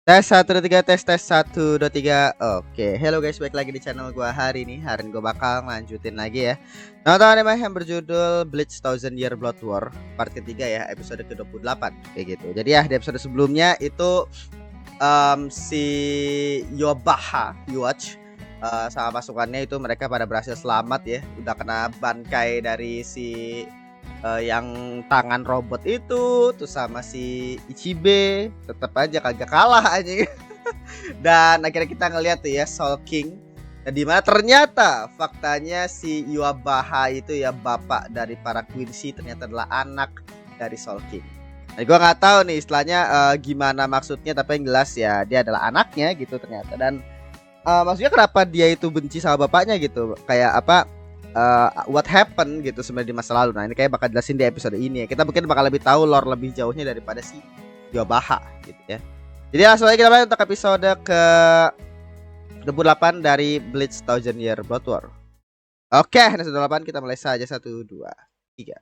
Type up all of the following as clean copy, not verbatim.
Tes 1 2 3 tes 1 2 3. Oke, hello guys, balik lagi di channel gua hari ini. Hari ini gua bakal lanjutin lagi ya. Nonton anime yang berjudul Bleach Thousand Year Blood War part ketiga ya, episode ke-28 kayak gitu. Jadi ya di episode sebelumnya itu si Yobaha Yuach sama pasukannya itu mereka pada berhasil selamat ya. Udah kena bangkai dari si yang tangan robot itu tuh sama si Ichibe tetap aja kagak kalah aja. Dan akhirnya kita ngeliat tuh ya Soul King. Nah, dimana ternyata faktanya si Yuabaha itu ya bapak dari para Quincy ternyata adalah anak dari Soul King. Nah, gue nggak tahu nih istilahnya gimana maksudnya, tapi yang jelas ya dia adalah anaknya gitu ternyata. Dan maksudnya kenapa dia itu benci sama bapaknya gitu, kayak apa, what happened gitu sebenarnya di masa lalu. Nah ini kayak bakal jelasin di episode ini ya. Kita mungkin bakal lebih tahu lore lebih jauhnya daripada si Yobaha gitu ya. Jadi langsung aja kita mulai untuk episode ke 28 dari Bleach Thousand Year Blood War. Oke, episode 28 kita mulai saja. 1 2 3.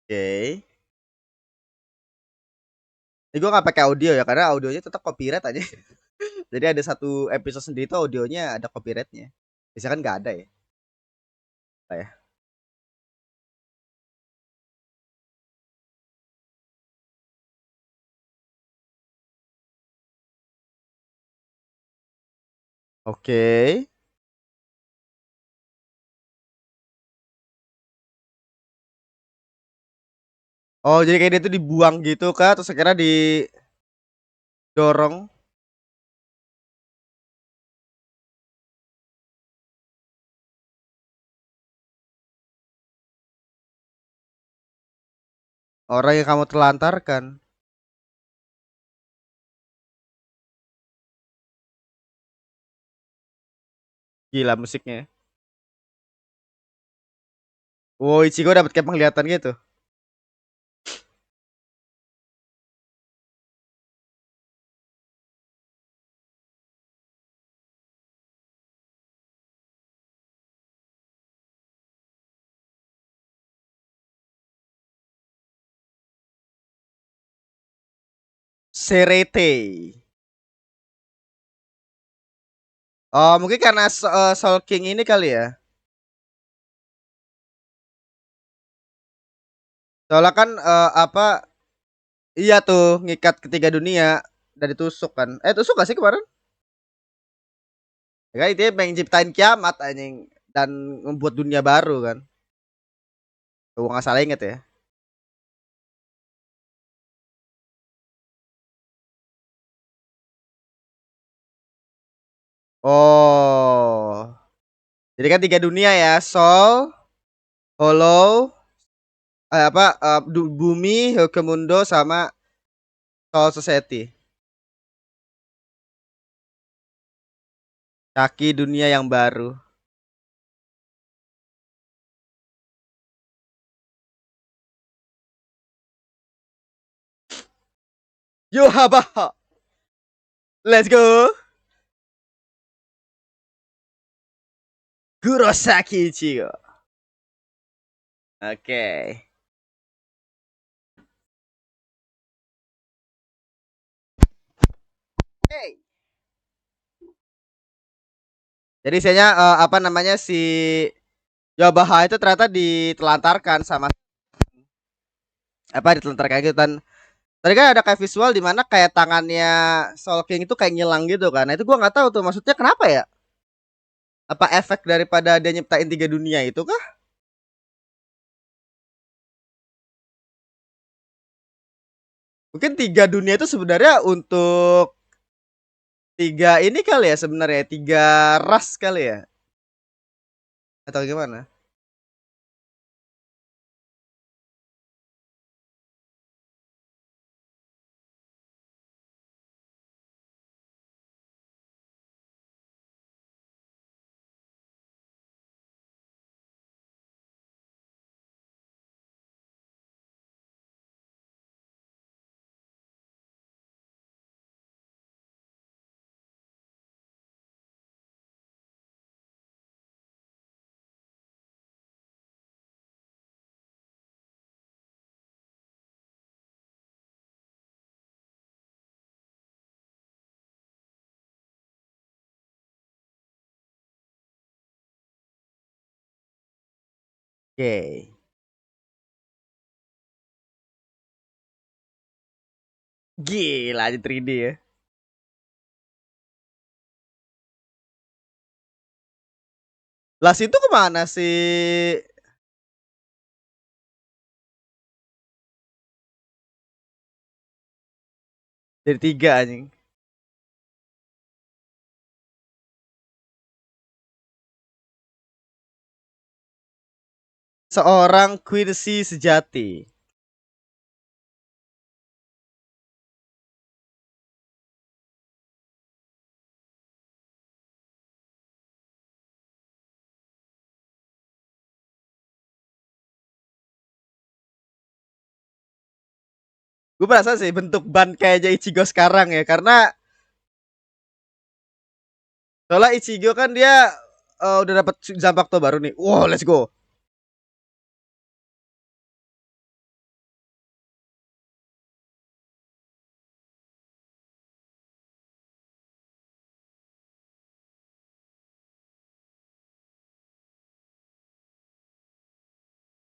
Oke. Ini gue gak pakai audio ya karena audionya tetap copyright aja. Jadi ada satu episode sendiri tuh audionya ada copyrightnya. Biasanya kan gak ada ya. Nah, ya. Oke. Oh jadi kayak dia tuh dibuang gitu kah, terus akhirnya didorong orang yang kamu telantarkan. Gila musiknya. Wow, Ichigo dapat kayak penglihatan gitu. Serete. Oh, mungkin karena Soul King ini kali ya. Soalnya kan apa, iya tuh ngikat ketiga dunia dari tusuk kan. Tusuk gak sih kemarin? Ya kan dia pengen ciptain kiamat anjing dan membuat dunia baru kan. Tuh nggak salah inget ya. Oh. Jadi kan tiga dunia ya, Soul, Hollow, apa Bumi, Hokemundo sama Soul Society. Kaki dunia yang baru. Yo haba. Let's go. Kurosaki Ichigo. Oke. Hey. Jadi saya apa namanya si Yabaha itu ternyata ditelantarkan sama apa, ditelantarkan gitu. Dan tadi kan ada kayak visual di mana kayak tangannya Soul King itu kayak ngilang gitu kan. Nah itu gua nggak tahu tuh maksudnya kenapa ya? Apa efek daripada dia nyiptain tiga dunia itu kah? Mungkin tiga dunia itu sebenarnya untuk tiga ini kali ya, sebenarnya tiga ras kali ya, atau gimana? Oke. Gila aja 3D ya. Las itu kemana sih? Dari 3 anjing. Seorang Quincy sejati. Gue merasa sih bentuk ban kayaknya Ichigo sekarang ya, karena soalnya Ichigo kan dia udah dapat Zanpakuto baru nih. Wow, let's go.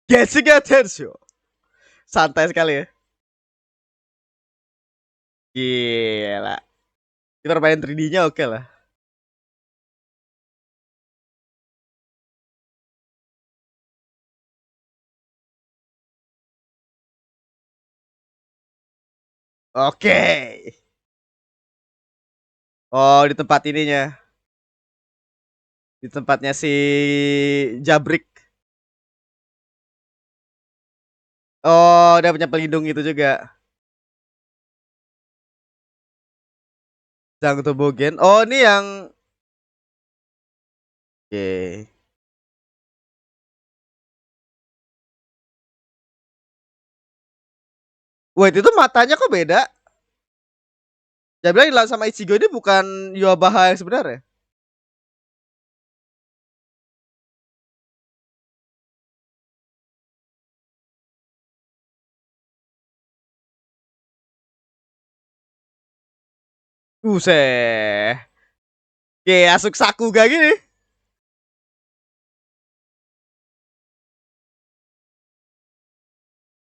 Getsuga Tensho. Santai sekali ya. Gila. Kita main 3D-nya oke lah. Oke. Oh, di tempat ininya. Di tempatnya si Jabrik. Oh, dia punya pelindung itu juga. Zhang Tobogen. Oh, ini yang oke. Wait, itu matanya kok beda? Dia bilang hilang sama Ichigo ini bukan Yuabaha yang sebenarnya. Buset. Oke, Asuk Sakuga gini.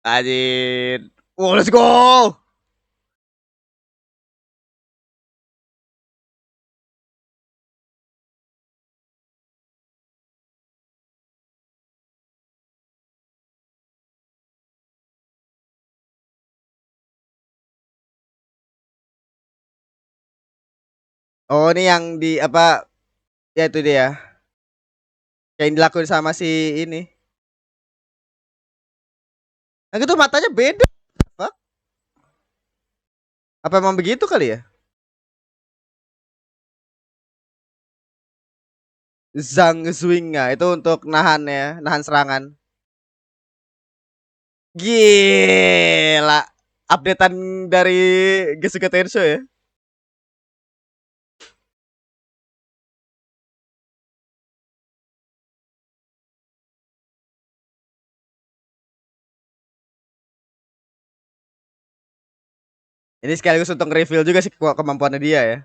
Anjir. Oh, let's go. Oh, ini yang di apa? Ya itu dia. Yang dilakuin sama si ini. Nah, itu matanya beda. Fuck. Apa emang begitu kali ya? Zhang Zuinga itu untuk nahan ya, nahan serangan. Gila. Updatean dari Gesuga Tensho ya. Ini sekaligus untuk reveal juga sih kemampuannya dia ya.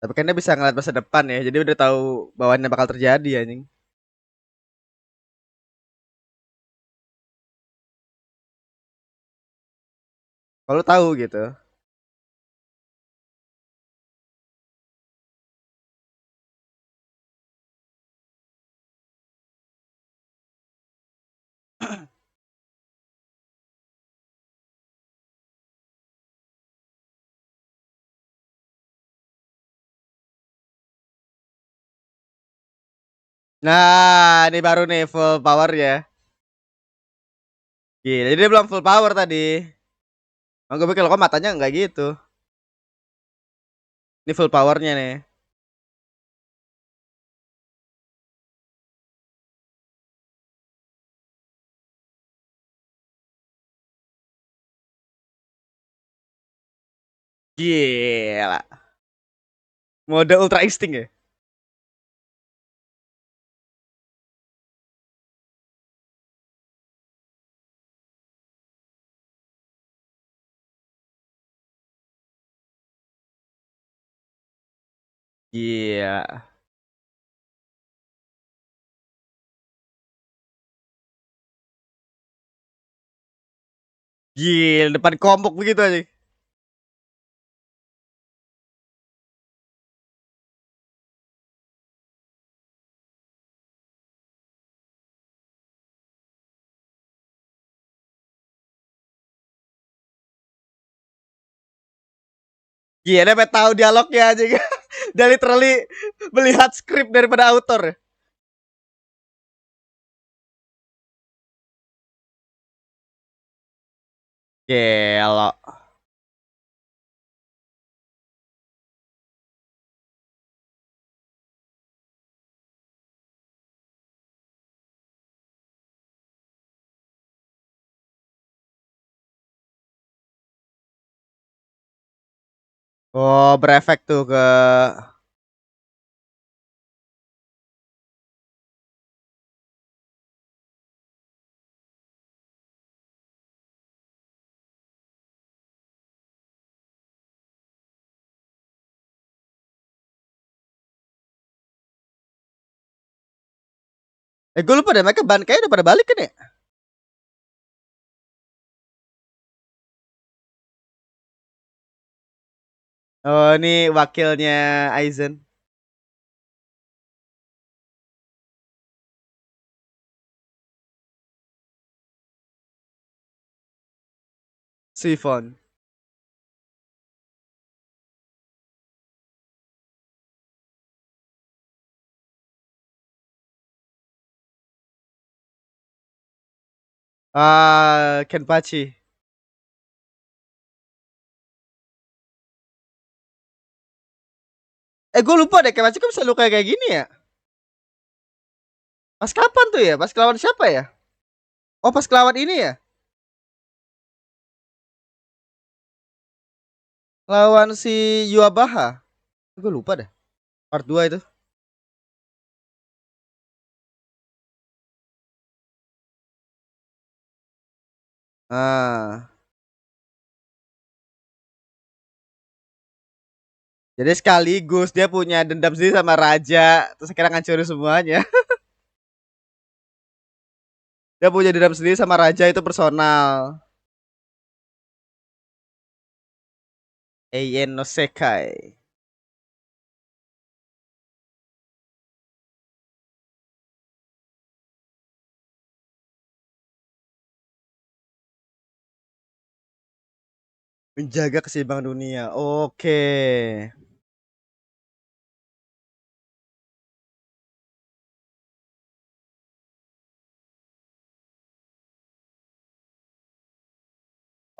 Tapi kan dia bisa ngeliat masa depan ya. Jadi udah tahu bahwa ini bakal terjadi anjing. Kalau tahu gitu. Nah, ini baru nih full power ya. Gila, jadi dia belum full power tadi. Oh, gue pikir kok matanya enggak gitu. Ini full powernya nih. Gila. Mode ultra insting ya? Gila. Gila, depan kompak begitu aja. Gila, dia sampai tahu dialognya aja. Dan literally melihat skrip daripada autor. Gila. Oh, berefek tuh ke. Gue lupa deh, mereka ban kayaknya udah pada balik kan ya? Oh, ini wakilnya Aizen. Sifon. Ah, Kenpachi. Gue lupa deh, Kenpachi kok bisa luka kayak gini ya? Pas kapan tuh ya? Pas kelawan siapa ya? Oh, pas kelawan ini ya? Lawan si Yuabaha. Gue lupa dah. Part 2 itu. Ah. Jadi sekaligus dia punya dendam sendiri sama raja, terus akhirnya ngancurin semuanya. Dia punya dendam sendiri sama raja itu personal. Eien no Sekai. Menjaga keseimbangan dunia. Oke.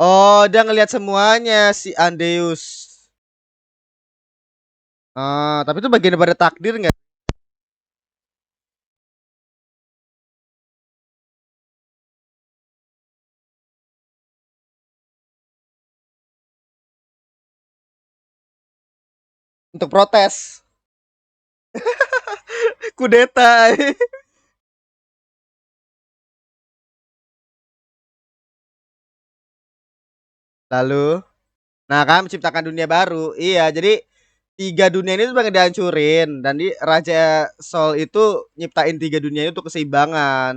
Oh, dia ngelihat semuanya si Andeus. Ah, tapi itu bagian daripada takdir nggak? Untuk protes. Kudeta. Lalu, nah kan menciptakan dunia baru. Iya, jadi tiga dunia ini tuh pengen dihancurin dan di Raja Sol itu nyiptain tiga dunia itu untuk keseimbangan.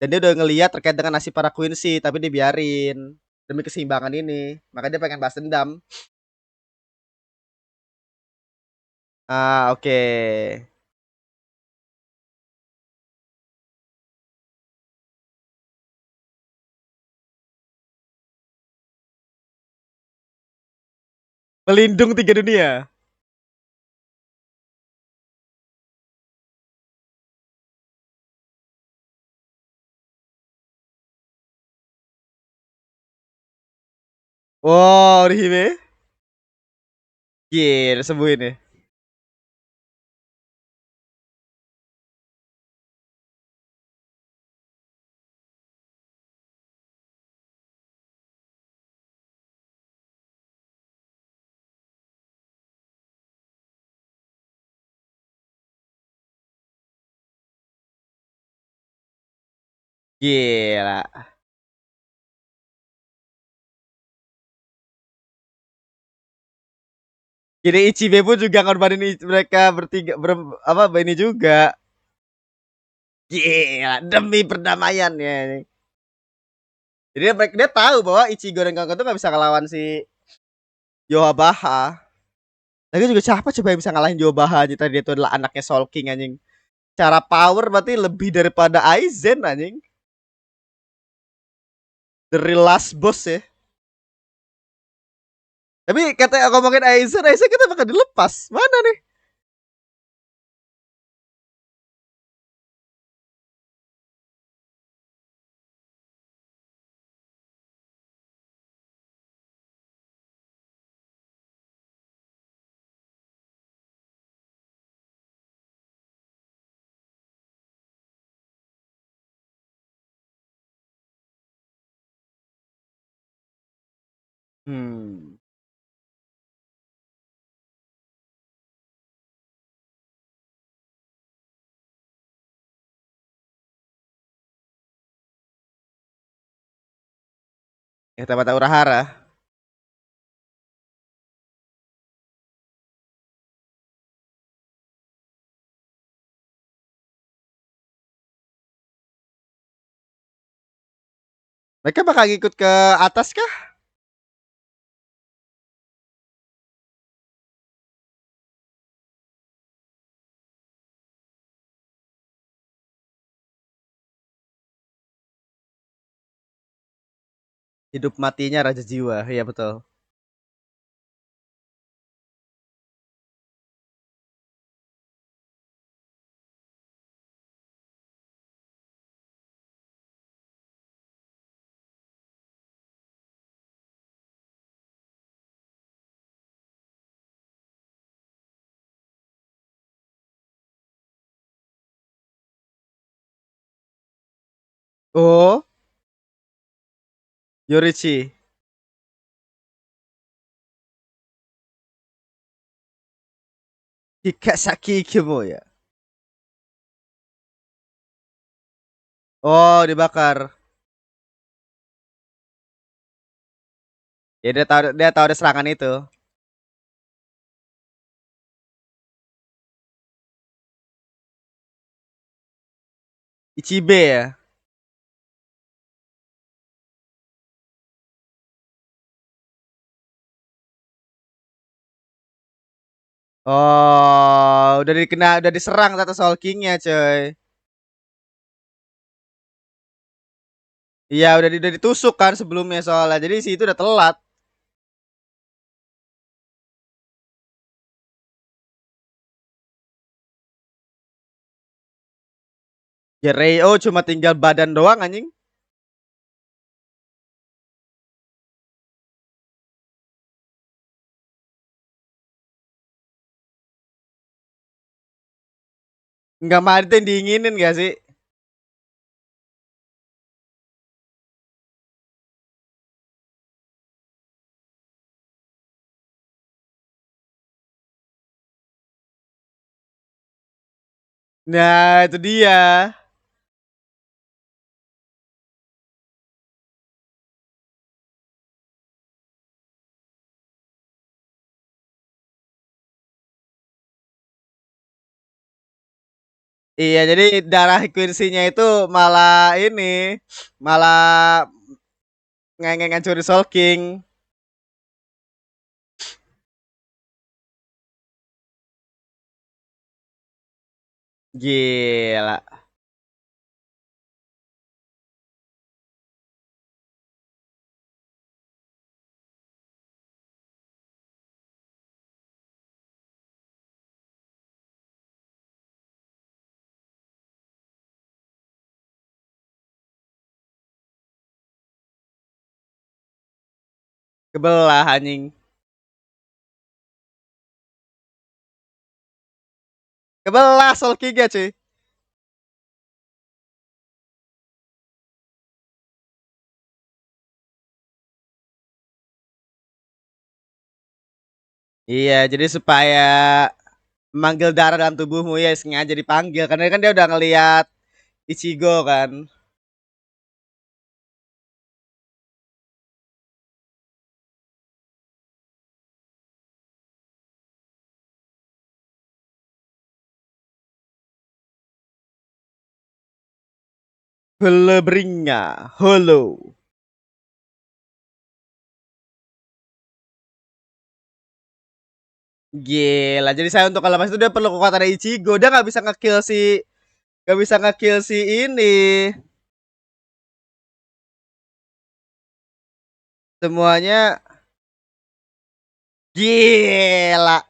Dan dia udah ngeliat terkait dengan nasib para Quincy, tapi dibiarin demi keseimbangan ini. Makanya dia pengen balas dendam. Ah, oke. Melindung tiga dunia. Wow, Orihime. Gila, sembuhin ya. Gila. Jadi Ichibe pun juga ngorbanin mereka bertiga apa ini juga. Gila, demi perdamaian ya. Jadi dia tahu bahwa Ichigo dan kawan tuh gak bisa ngelawan si Yoabaha. Lagi juga siapa coba yang bisa ngalahin Yoabaha aja tadi, dia tuh adalah anaknya Soul King anjing. Cara power berarti lebih daripada Aizen anjing. The real last boss ya. Tapi kata ngomongin Aizen kita bakal dilepas. Mana nih? Hmm. Ya tempat Urahara. Mereka bakal ngikut ke atas kah? Hidup matinya Raja Jiwa. Iya betul. Oh, Yorichi. Hikasaki Kimo ya. Oh, dibakar. Ya dia tahu ada serangan itu. Ichibe ya. Oh, udah diserang Tata Soul King-nya, coy. Iya, udah ditusuk kan sebelumnya soalnya. Jadi si itu udah telat. Ya Reo cuma tinggal badan doang anjing. Enggak mati yang diinginin gak sih? Nah, itu dia. Iya, jadi darah Quincy-nya itu malah ini, malah ngancurin Soul King. Gila. Kebelah anjing. Kebelah Soul King-nya, cuy. Iya, jadi supaya memanggil darah dalam tubuhmu ya sengaja dipanggil karena kan dia udah ngelihat Ichigo kan. Helebringa, holo. Gila, jadi saya untuk lepas itu dia perlu kekuatan Ichigo. Dia nggak bisa ngekill si, nggak bisa ngekill si ini. Semuanya gila.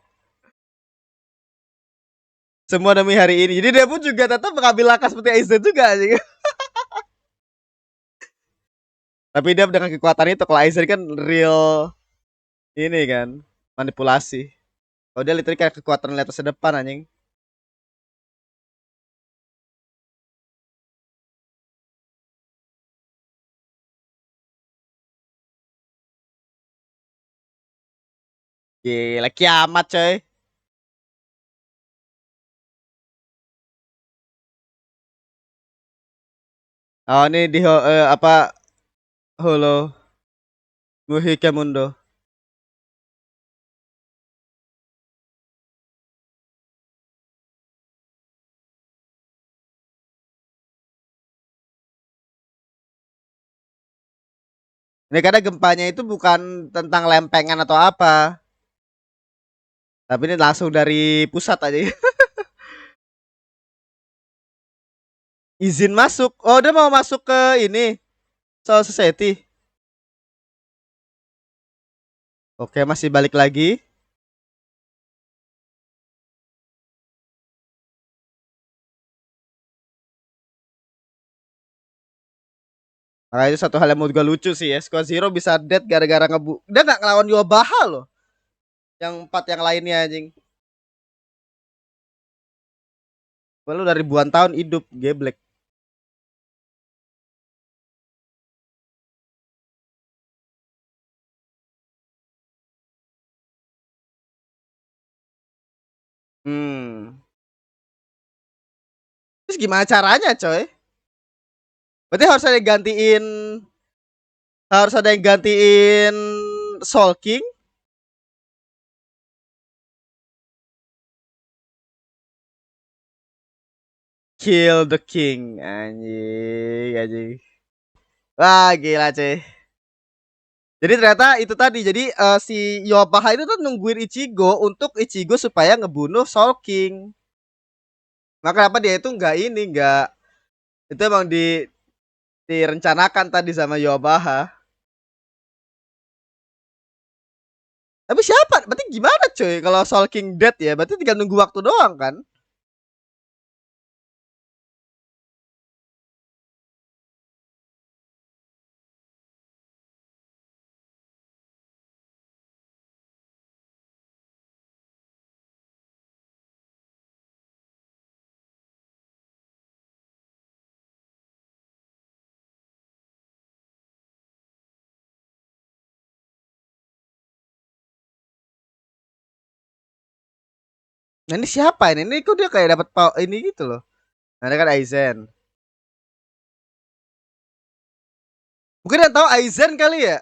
Semua demi hari ini. Jadi dia pun juga tetap mengambil langkah seperti Aizen juga sih. Tapi dia dengan kekuatan itu, kalau Aizen kan real ini kan manipulasi. Kalau dia literally kayak kekuatan lihat masa depan anjing. Gila kiamat coy. Oh ini di apa holo Muhike Mundo. Ini karena gempanya itu bukan tentang lempengan atau apa. Tapi ini langsung dari pusat aja. Izin masuk. Oh, dia mau masuk ke ini. Soul Society. Oke, masih balik lagi. Nah, itu satu hal yang menurut gue lucu sih ya. Squad Zero bisa dead gara-gara dia nggak ngelawan Yobaha loh. Yang 4 yang lainnya anjing. Lalu dari ribuan tahun hidup geblek. Terus gimana caranya, coy? Berarti harus ada yang gantiin Soul King. Kill the King anjing, anjing. Wah, gila, cuy. Jadi ternyata itu tadi. Jadi si Yobaha itu tuh nungguin Ichigo untuk Ichigo supaya ngebunuh Soul King. Maka kenapa dia itu nggak ini, nggak itu emang direncanakan tadi sama Yobaha. Tapi siapa? Berarti gimana cuy? Kalau Soul King dead ya, berarti tinggal nunggu waktu doang kan? Nah ini siapa ini? Ini kok dia kayak dapat ini gitu loh. Nah, ini kan Aizen. Mungkin yang tahu Aizen kali ya?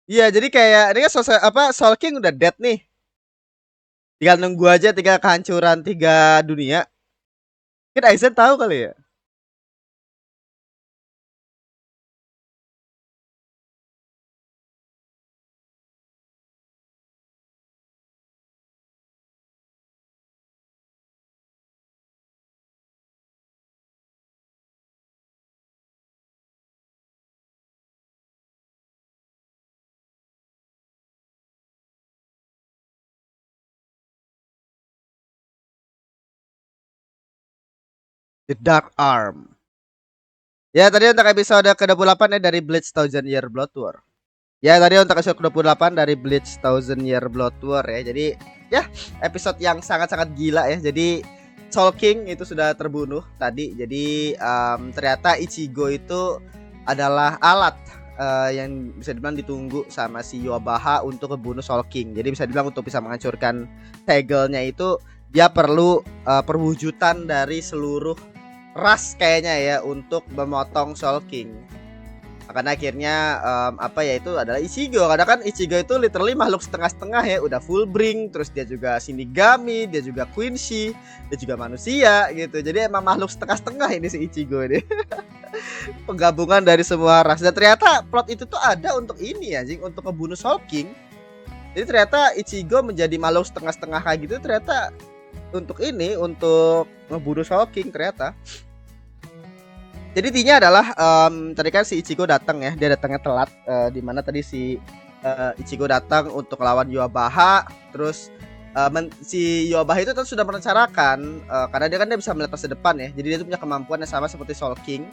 Iya, jadi kayak ini kan Soul King udah dead nih. Tinggal nunggu aja tiga kehancuran 3 dunia. Mungkin Aizen tahu kali ya? The Dark Arm. Ya tadi untuk episode ke-28 ya dari Bleach Thousand Year Blood War. Ya tadi untuk episode ke-28 dari Bleach Thousand Year Blood War ya. Jadi ya episode yang sangat-sangat gila ya. Jadi Soul King itu sudah terbunuh tadi. Jadi ternyata Ichigo itu adalah alat yang bisa dibilang ditunggu sama si Yobaha untuk membunuh Soul King. Jadi bisa dibilang untuk bisa menghancurkan segel-nya itu dia perlu perwujudan dari seluruh ras kayaknya ya untuk memotong Soul King. Makanya akhirnya apa ya, itu adalah Ichigo. Karena kan Ichigo itu literally makhluk setengah-setengah ya, udah full bring, terus dia juga Shinigami, dia juga Quincy, dia juga manusia gitu. Jadi emang makhluk setengah-setengah ini si Ichigo ini. Penggabungan dari semua ras. Dan ternyata plot itu tuh ada untuk ini anjing, untuk ngebunuh Soul King. Jadi ternyata Ichigo menjadi makhluk setengah-setengah kayak gitu ternyata untuk ini, untuk ngebunuh Soul King ternyata. Jadi intinya adalah tadi kan si Ichigo datang ya, dia datangnya telat, di mana tadi si Ichigo datang untuk lawan Yhwach. Terus si Yhwach itu kan sudah merencanakan, karena dia kan dia bisa melihat masa depan ya. Jadi dia tuh punya kemampuan yang sama seperti Soul King,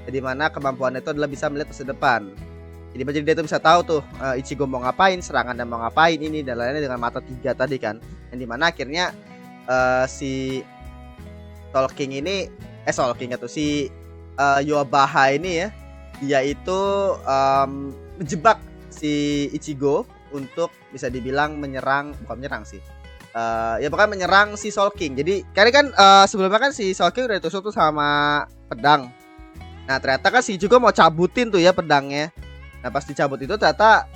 di mana kemampuan itu adalah bisa melihat masa depan. Jadi dia tuh bisa tahu tuh Ichigo mau ngapain, serangan dan mau ngapain ini dan lainnya dengan mata 3 tadi kan. Yang dimana akhirnya si Soul King ini Soul King atau si Yhwach ini ya, dia itu menjebak si Ichigo untuk bisa dibilang bukan menyerang sih, ya bukan menyerang si Soul King. Jadi karena kan sebelumnya kan si Soul King udah ditusuk tuh sama pedang. Nah ternyata kan si Ichigo mau cabutin tuh ya pedangnya. Nah pas dicabut itu ternyata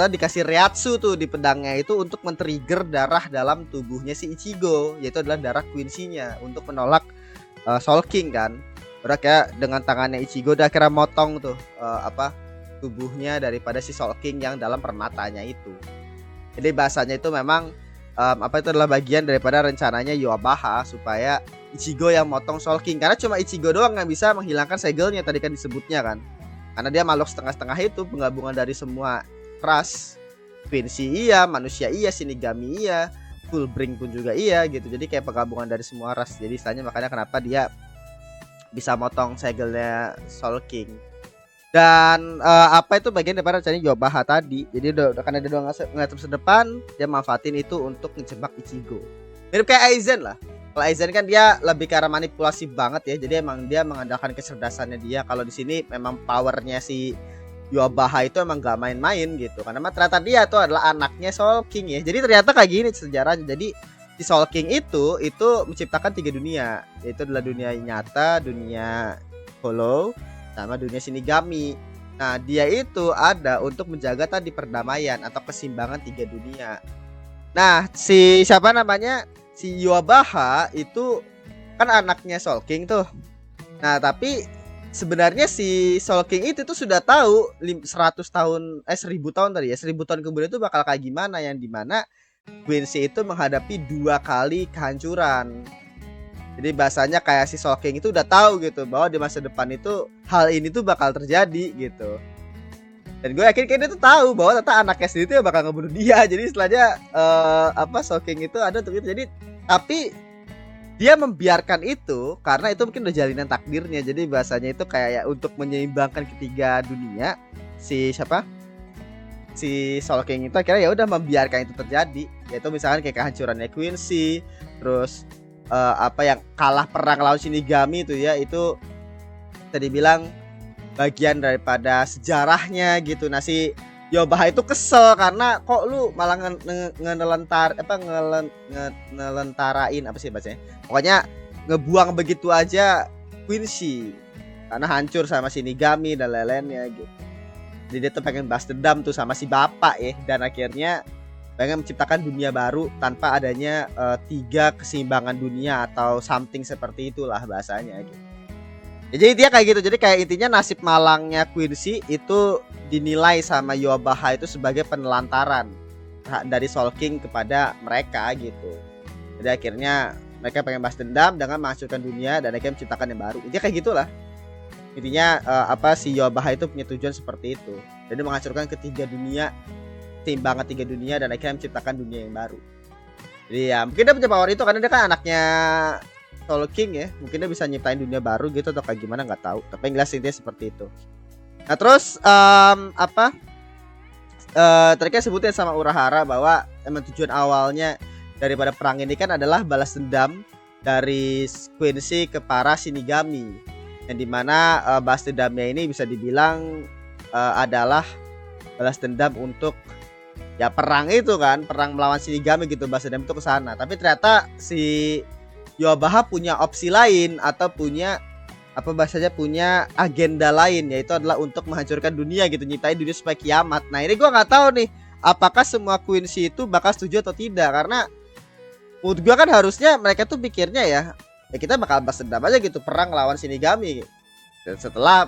dikasih Reiatsu tuh di pedangnya itu untuk men-trigger darah dalam tubuhnya si Ichigo, yaitu adalah darah Quincy-nya untuk menolak Soul King kan. Udah kayak dengan tangannya Ichigo udah kira motong tuh tubuhnya daripada si Soul King yang dalam permatanya itu. Jadi bahasanya itu memang itu adalah bagian daripada rencananya Yhwach supaya Ichigo yang motong Soul King, karena cuma Ichigo doang yang bisa menghilangkan segelnya tadi kan disebutnya kan. Karena dia makhluk setengah-setengah itu, penggabungan dari semua ras. Quincy iya, manusia iya, Shinigami iya, Fullbring pun juga iya gitu. Jadi kayak penggabungan dari semua ras. Jadi istilahnya makanya kenapa dia bisa motong segelnya Soul King. Dan itu bagian daripada rencananya Yhwach tadi. Jadi udah karena dia udah ngeliat masa depan, dia manfaatin itu untuk ngejebak Ichigo. Mirip kayak Aizen lah. Kalau Aizen kan dia lebih ke arah manipulasi banget ya. Jadi emang dia mengandalkan kecerdasannya dia. Kalau di sini memang powernya si Yhwach itu emang gak main-main gitu. Karena ternyata dia tuh adalah anaknya Soul King ya. Jadi ternyata kayak gini sejarahnya. Jadi si Soul King itu menciptakan 3 dunia. Yaitu adalah dunia nyata, dunia hollow, sama dunia Shinigami. Nah dia itu ada untuk menjaga tadi perdamaian atau keseimbangan 3 dunia. Nah si siapa namanya, si Yhwach itu kan anaknya Soul King tuh. Nah tapi sebenarnya si Soul King itu tuh sudah tahu 1000 tahun 1000 tahun tadi ya, 1000 tahun kemudian itu bakal kayak gimana, yang dimana Quincy itu menghadapi 2 kali kehancuran. Jadi bahasanya kayak si Soul King itu udah tahu gitu bahwa di masa depan itu hal ini tuh bakal terjadi gitu. Dan gue yakin kayak dia tuh tahu bahwa ternyata anaknya sendiri tuh bakal ngebunuh dia. Jadi istilahnya Soul King itu ada untuk itu. Jadi tapi dia membiarkan itu karena itu mungkin udah jalinan takdirnya. Jadi bahasanya itu kayak ya, untuk menyeimbangkan ketiga dunia, si Soul King itu akhirnya ya udah membiarkan itu terjadi. Yaitu misalkan kayak kehancurannya Quincy, terus yang kalah perang lawan Shinigami itu ya, itu tadi bilang bagian daripada sejarahnya gitu. Nah si Yhwach itu kesel karena kok lu malah ngelentarain apa sih bacanya, pokoknya ngebuang begitu aja Quincy karena hancur sama Shinigami dan lain-lainnya gitu. Jadi dia tuh pengen balas dendam tuh sama si bapak ya, dan akhirnya pengen menciptakan dunia baru tanpa adanya 3 keseimbangan dunia atau something seperti itulah bahasanya gitu. Jadi dia kayak gitu. Jadi kayak intinya nasib malangnya Quincy itu dinilai sama Yhwach itu sebagai penelantaran dari Soul King kepada mereka gitu. Jadi akhirnya mereka pengen balas dendam dengan menghancurkan dunia dan akhirnya menciptakan yang baru. Intinya kayak gitulah. Intinya si Yhwach itu punya tujuan seperti itu. Jadi menghancurkan ketiga dunia, keseimbangan 3 dunia, dan akhirnya menciptakan dunia yang baru. Jadi ya mungkin dia punya power itu karena dia kan anaknya Soul King ya, mungkin dia bisa nyiptain dunia baru gitu atau kayak gimana nggak tahu. Tapi yang jelas intinya seperti itu. Nah terus tadi kan sebutin sama Urahara bahwa emang tujuan awalnya daripada perang ini kan adalah balas dendam dari Quincy ke para Shinigami, yang dimana balas dendamnya ini bisa dibilang adalah balas dendam untuk ya perang itu kan, perang melawan Shinigami gitu, balas dendam itu ke sana. Tapi ternyata si Yhwach punya opsi lain atau punya apa bahasanya punya agenda lain, yaitu adalah untuk menghancurkan dunia gitu, nyiptain dunia supaya kiamat. Nah ini gue nggak tahu nih apakah semua Quincy itu bakal setuju atau tidak, karena menurut gue kan harusnya mereka tuh pikirnya ya kita bakal balas dendam aja gitu, perang lawan Shinigami. Dan setelah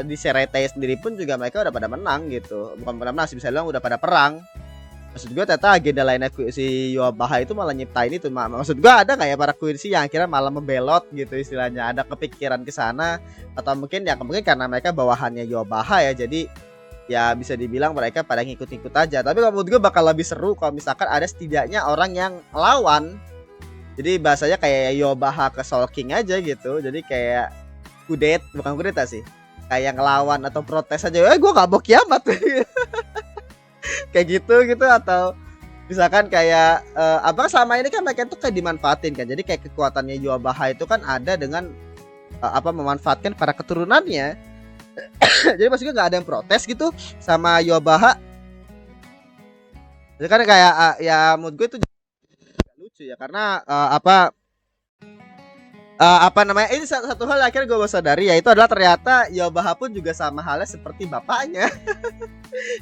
di Sherete sendiri pun juga mereka udah pada menang gitu, bukan pada menang sih, bisa bilang udah pada perang. Maksud gue ternyata agenda lainnya si Yhwach itu malah nyiptain itu. Maksud gue ada nggak ya para Quincy yang akhirnya malah membelot gitu istilahnya, ada kepikiran ke sana, atau mungkin ya mungkin karena mereka bawahannya Yhwach ya, jadi ya bisa dibilang mereka pada ngikut-ngikut aja. Tapi kalau menurut gue bakal lebih seru kalau misalkan ada setidaknya orang yang lawan. Jadi bahasanya kayak Yhwach ke Soul King aja gitu. Jadi kayak bukan kudeta sih, kayak ngelawan atau protes aja. Gue gak mau kiamat. Kayak gitu atau misalkan kayak apa sama ini kan mereka tuh kayak dimanfaatin kan. Jadi kayak kekuatannya Yhwach itu kan ada dengan apa memanfaatkan para keturunannya. Jadi maksudnya nggak ada yang protes gitu sama Yhwach. Jadi kan kayak ya menurut gue itu lucu ya, karena apa namanya, ini satu hal akhirnya gue baru sadari, yaitu adalah ternyata Yhwach pun juga sama halnya seperti bapaknya.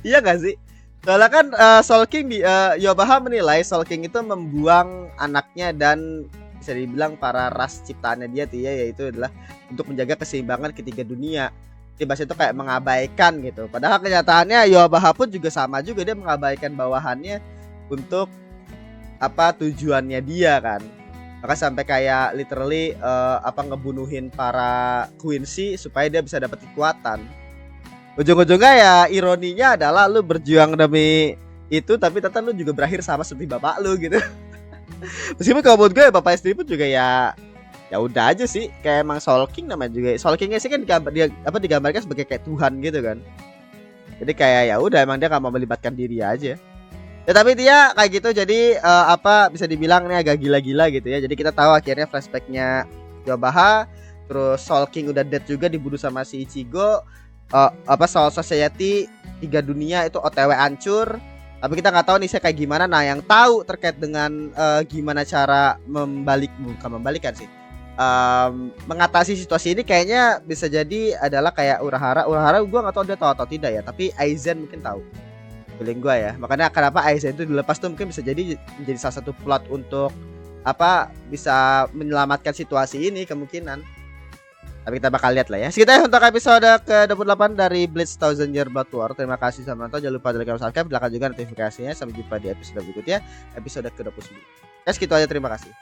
Iya gak sih? Soalnya kan Soul King Yhwach menilai Soul King itu membuang anaknya dan bisa dibilang para ras ciptaannya dia tuh ya, yaitu adalah untuk menjaga keseimbangan ketiga dunia. Tiba itu kayak mengabaikan gitu. Padahal kenyataannya Yhwach pun juga sama juga, dia mengabaikan bawahannya untuk apa tujuannya dia kan. Maka sampai kayak literally apa ngebunuhin para Quincy supaya dia bisa dapat kekuatan. Ujung-ujungnya ya ironinya adalah lu berjuang demi itu tapi ternyata lu juga berakhir sama seperti bapak lu gitu. Meskipun kalau menurut gue bapaknya sendiri pun juga ya udah aja sih, kayak emang Soul King namanya juga. Soul Kingnya sih kan digambarkan sebagai kayak Tuhan gitu kan. Jadi kayak ya udah emang dia gak mau melibatkan diri aja. Ya tapi dia kayak gitu, jadi apa bisa dibilang nih agak gila-gila gitu ya. Jadi kita tahu akhirnya flashbacknya Yhwach, terus Soul King udah dead juga, dibunuh sama si Ichigo. Apa Soul Society 3 dunia itu OTW hancur. Tapi kita nggak tahu nih saya kayak gimana. Nah yang tahu terkait dengan gimana cara membalikan sih, mengatasi situasi ini kayaknya bisa jadi adalah kayak Urahara. Gue nggak tahu dia tahu atau tidak ya, tapi Aizen mungkin tahu, feeling gue ya. Makanya kenapa Aizen itu dilepas tuh mungkin bisa jadi menjadi salah satu plot untuk apa bisa menyelamatkan situasi ini kemungkinan. Tapi kita bakal lihat lah ya. Sekitar untuk episode ke-28 dari Bleach Thousand Year Blood War. Terima kasih sama nonton. Jangan lupa like dan subscribe. Nyalakan juga notifikasinya. Sampai jumpa di episode berikutnya, episode ke-29. Segitu aja, terima kasih.